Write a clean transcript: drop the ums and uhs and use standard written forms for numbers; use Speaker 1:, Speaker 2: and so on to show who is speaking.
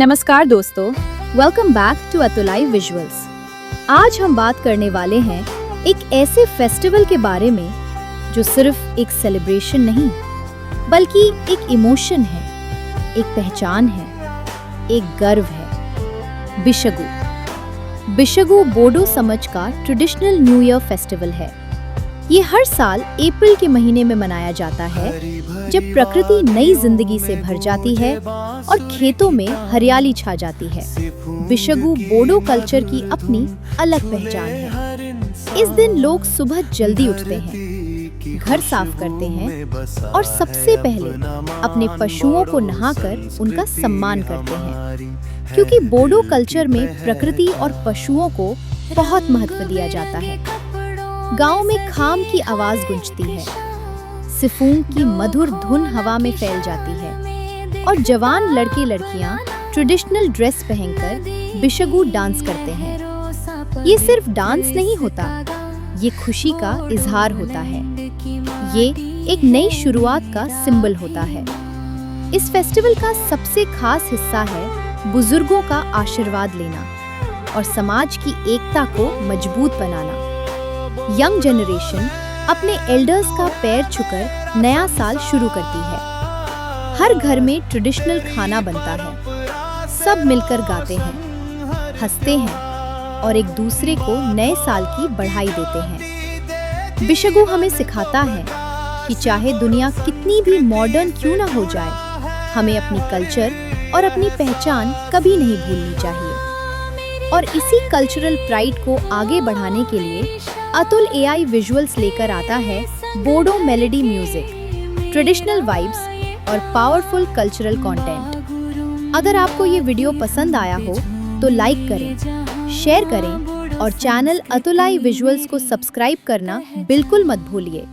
Speaker 1: नमस्कार दोस्तों, welcome back to अतुलाई visuals. आज हम बात करने वाले हैं एक ऐसे फेस्टिवल के बारे में जो सिर्फ एक सेलिब्रेशन नहीं बल्कि एक इमोशन है, एक पहचान है, एक गर्व है। बिशगु। बिशगु बोडो समाज का ट्रेडिशनल न्यू ईयर फेस्टिवल है। ये हर साल अप्रैल के महीने में मनाया जाता है जब प्रकृति नई जिंदगी से भर जाती है और खेतों में हरियाली छा जाती है। बिशगु बोडो कल्चर की अपनी अलग पहचान है। इस दिन लोग सुबह जल्दी उठते हैं, घर साफ करते हैं और सबसे पहले अपने पशुओं को नहाकर उनका सम्मान करते हैं, क्योंकि बोडो कल्चर में प्रकृति और पशुओं को बहुत महत्व दिया जाता है। गांव में खाम की आवाज गूंजती है, सिफूंग की मधुर धुन हवा में फैल जाती है और जवान लड़के लड़कियां ट्रेडिशनल ड्रेस पहनकर बिशगु डांस करते हैं। ये सिर्फ डांस नहीं होता, ये खुशी का इजहार होता है। ये एक नई शुरुआत का सिंबल होता है। इस फेस्टिवल का सबसे खास हिस्सा है बुजुर्गों का आशीर्वाद लेना और समाज की एकता को मजबूत बनाना। यंग जनरेशन अपने एल्डर्स का पैर छूकर नया साल शुरू करती है। हर घर में ट्रेडिशनल खाना बनता है, सब मिलकर गाते हैं, हंसते हैं और एक दूसरे को नए साल की बधाई देते हैं। बिशगु हमें सिखाता है कि चाहे दुनिया कितनी भी मॉडर्न क्यों ना हो जाए, हमें अपनी कल्चर और अपनी पहचान कभी नहीं भूलनी चाहिए। और इसी कल्चरल प्राइड को आगे बढ़ाने के लिए अतुल एआई विजुअल्स लेकर आता है Bodo melody music, traditional vibes और पावरफुल कल्चरल कंटेंट। अगर आपको ये वीडियो पसंद आया हो तो लाइक करें, शेयर करें और चैनल अतुलाई विजुअल्स को सब्सक्राइब करना बिल्कुल मत भूलिए।